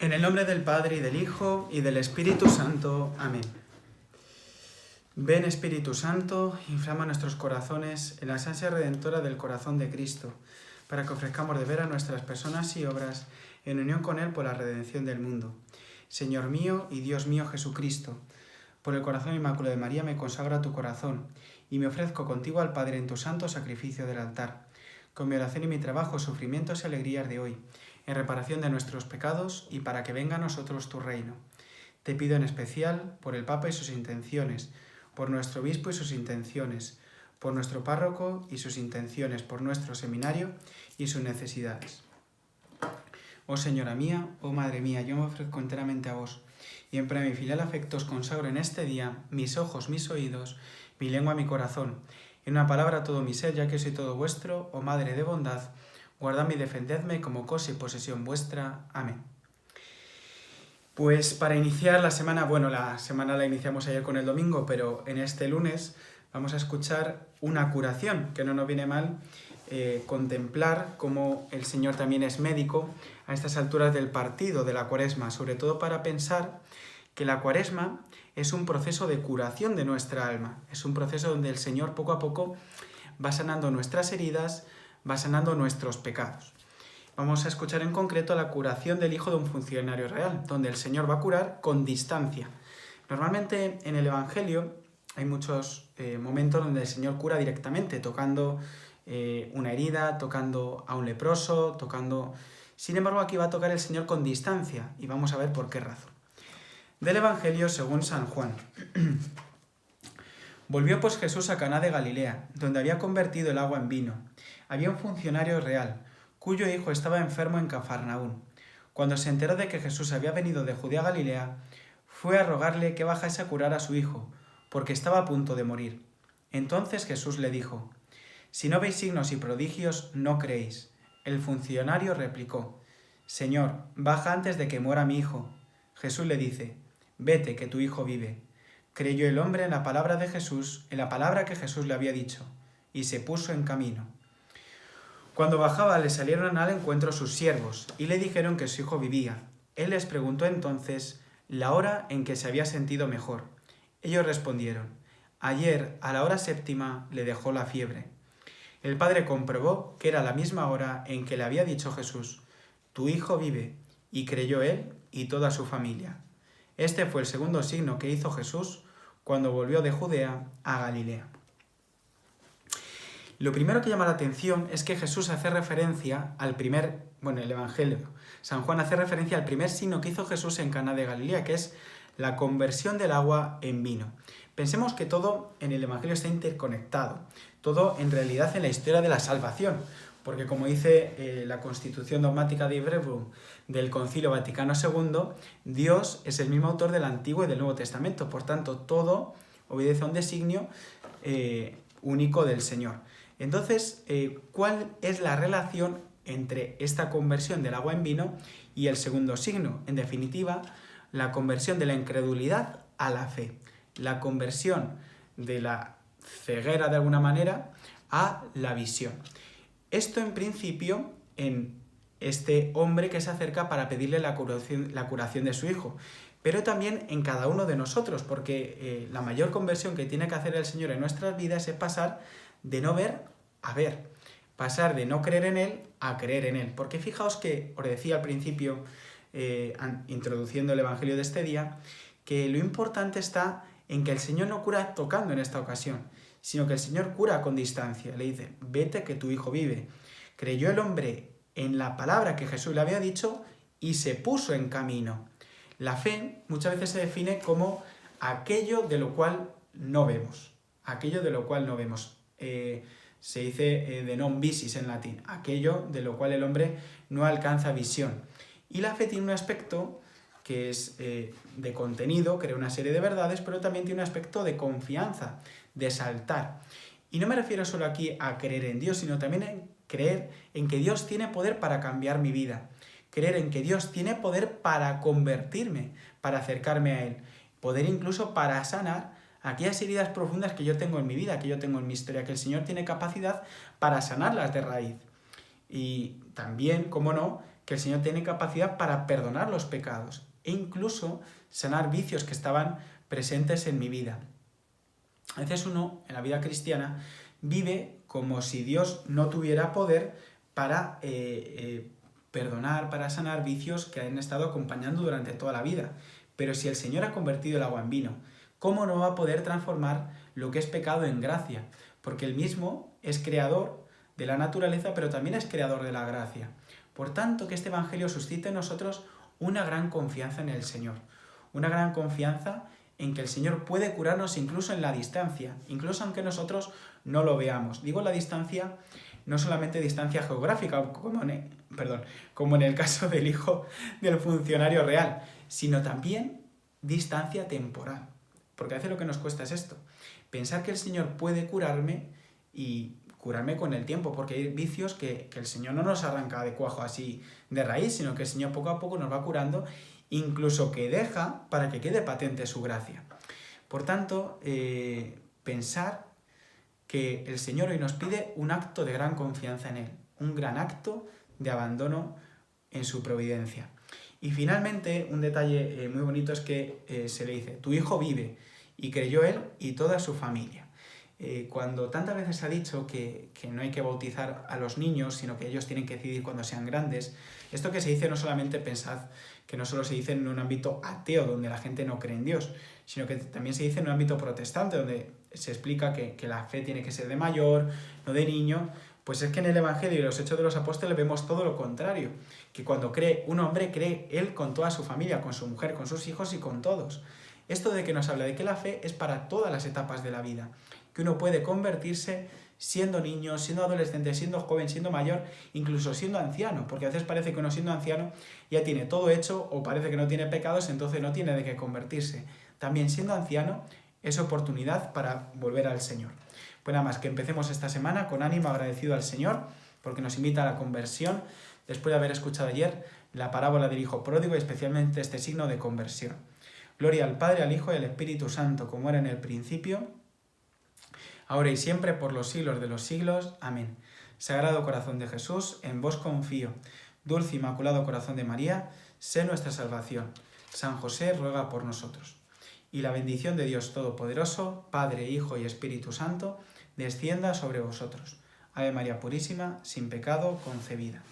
En el nombre del Padre, y del Hijo, y del Espíritu Santo. Amén. Ven, Espíritu Santo, inflama nuestros corazones en la ansia redentora del corazón de Cristo, para que ofrezcamos de ver a nuestras personas y obras en unión con Él por la redención del mundo. Señor mío y Dios mío Jesucristo, por el corazón inmaculado de María me consagro a tu corazón, y me ofrezco contigo al Padre en tu santo sacrificio del altar, con mi oración y mi trabajo, sufrimientos y alegrías de hoy, en reparación de nuestros pecados y para que venga a nosotros tu reino. Te pido en especial por el Papa y sus intenciones, por nuestro obispo y sus intenciones, por nuestro párroco y sus intenciones, por nuestro seminario y sus necesidades. Oh Señora mía, oh Madre mía, yo me ofrezco enteramente a vos, y en premio y filial afecto os consagro en este día mis ojos, mis oídos, mi lengua, mi corazón, en una palabra todo mi ser, ya que soy todo vuestro, oh Madre de bondad, guardadme y defendedme como cosa y posesión vuestra. Amén. Pues para iniciar la semana, la semana la iniciamos ayer con el domingo, pero en este lunes vamos a escuchar una curación, que no nos viene mal contemplar cómo el Señor también es médico a estas alturas del partido de la Cuaresma, sobre todo para pensar que la Cuaresma es un proceso de curación de nuestra alma, es un proceso donde el Señor poco a poco va sanando nuestras heridas, va sanando nuestros pecados. Vamos a escuchar en concreto la curación del hijo de un funcionario real, donde el Señor va a curar con distancia. Normalmente en el Evangelio hay muchos momentos donde el Señor cura directamente, tocando una herida, tocando a un leproso, tocando... Sin embargo, aquí va a tocar el Señor con distancia, y vamos a ver por qué razón. Del Evangelio según San Juan. Volvió pues Jesús a Caná de Galilea, donde había convertido el agua en vino. Había un funcionario real, cuyo hijo estaba enfermo en Cafarnaún. Cuando se enteró de que Jesús había venido de Judea a Galilea, fue a rogarle que bajase a curar a su hijo, porque estaba a punto de morir. Entonces Jesús le dijo: «Si no veis signos y prodigios, no creéis». El funcionario replicó: «Señor, baja antes de que muera mi hijo». Jesús le dice: «Vete, que tu hijo vive». Creyó el hombre en la palabra de Jesús, en la palabra que Jesús le había dicho, y se puso en camino. Cuando bajaba, le salieron al encuentro sus siervos, y le dijeron que su hijo vivía. Él les preguntó entonces la hora en que se había sentido mejor. Ellos respondieron: «Ayer, a la hora 7ª, le dejó la fiebre». El padre comprobó que era la misma hora en que le había dicho Jesús: «Tu hijo vive», y creyó él y toda su familia. Este fue el segundo signo que hizo Jesús cuando volvió de Judea a Galilea. Lo primero que llama la atención es que Jesús hace referencia al el Evangelio. San Juan hace referencia al primer signo que hizo Jesús en Caná de Galilea, que es la conversión del agua en vino. Pensemos que todo en el Evangelio está interconectado, todo en realidad en la historia de la salvación, porque como dice la Constitución Dogmática de Hebrew del Concilio Vaticano II, Dios es el mismo autor del Antiguo y del Nuevo Testamento, por tanto todo obedece a un designio único del Señor. Entonces, ¿cuál es la relación entre esta conversión del agua en vino y el segundo signo? En definitiva, la conversión de la incredulidad a la fe, la conversión de la ceguera de alguna manera a la visión. Esto en principio en este hombre que se acerca para pedirle la curación de su hijo, pero también en cada uno de nosotros, porque la mayor conversión que tiene que hacer el Señor en nuestras vidas es pasar de no ver a ver, pasar de no creer en Él a creer en Él. Porque fijaos que, os decía al principio, introduciendo el Evangelio de este día, que lo importante está en que el Señor no cura tocando en esta ocasión, sino que el Señor cura con distancia. Le dice: «Vete, que tu hijo vive». Creyó el hombre en la palabra que Jesús le había dicho y se puso en camino. La fe muchas veces se define como aquello de lo cual no vemos. Aquello de lo cual no vemos. Se dice de non visis en latín, aquello de lo cual el hombre no alcanza visión. Y la fe tiene un aspecto que es de contenido, crea una serie de verdades, pero también tiene un aspecto de confianza, de saltar. Y no me refiero solo aquí a creer en Dios, sino también en creer en que Dios tiene poder para cambiar mi vida, creer en que Dios tiene poder para convertirme, para acercarme a Él, poder incluso para sanar aquellas heridas profundas que yo tengo en mi vida, que yo tengo en mi historia, que el Señor tiene capacidad para sanarlas de raíz. Y también, cómo no, que el Señor tiene capacidad para perdonar los pecados e incluso sanar vicios que estaban presentes en mi vida. A veces uno, en la vida cristiana, vive como si Dios no tuviera poder para perdonar, para sanar vicios que han estado acompañando durante toda la vida. Pero si el Señor ha convertido el agua en vino, ¿cómo no va a poder transformar lo que es pecado en gracia? Porque Él mismo es creador de la naturaleza, pero también es creador de la gracia. Por tanto, que este Evangelio suscite en nosotros una gran confianza en el Señor, una gran confianza en que el Señor puede curarnos incluso en la distancia, incluso aunque nosotros no lo veamos. Digo la distancia, no solamente distancia geográfica, como en el caso del hijo del funcionario real, sino también distancia temporal. Porque a veces lo que nos cuesta es esto, pensar que el Señor puede curarme y curarme con el tiempo, porque hay vicios que el Señor no nos arranca de cuajo así de raíz, sino que el Señor poco a poco nos va curando, incluso que deja para que quede patente su gracia. Por tanto, pensar que el Señor hoy nos pide un acto de gran confianza en Él, un gran acto de abandono en su providencia. Y finalmente, un detalle muy bonito es que se le dice, tu hijo vive, y creyó él y toda su familia. Cuando tantas veces se ha dicho que no hay que bautizar a los niños, sino que ellos tienen que decidir cuando sean grandes, esto que se dice no solamente pensad que no solo se dice en un ámbito ateo, donde la gente no cree en Dios, sino que también se dice en un ámbito protestante, donde se explica que la fe tiene que ser de mayor, no de niño. Pues es que en el Evangelio y los Hechos de los Apóstoles vemos todo lo contrario, que cuando cree un hombre, cree él con toda su familia, con su mujer, con sus hijos y con todos. Esto de que nos habla de que la fe es para todas las etapas de la vida, que uno puede convertirse siendo niño, siendo adolescente, siendo joven, siendo mayor, incluso siendo anciano, porque a veces parece que uno siendo anciano ya tiene todo hecho o parece que no tiene pecados, entonces no tiene de qué convertirse. También siendo anciano es oportunidad para volver al Señor. Pues nada más, que empecemos esta semana con ánimo, agradecido al Señor, porque nos invita a la conversión, después de haber escuchado ayer la parábola del Hijo Pródigo y especialmente este signo de conversión. Gloria al Padre, al Hijo y al Espíritu Santo, como era en el principio, ahora y siempre, por los siglos de los siglos. Amén. Sagrado Corazón de Jesús, en vos confío. Dulce Inmaculado Corazón de María, sé nuestra salvación. San José, ruega por nosotros. Y la bendición de Dios Todopoderoso, Padre, Hijo y Espíritu Santo, descienda sobre vosotros. Ave María Purísima, sin pecado concebida.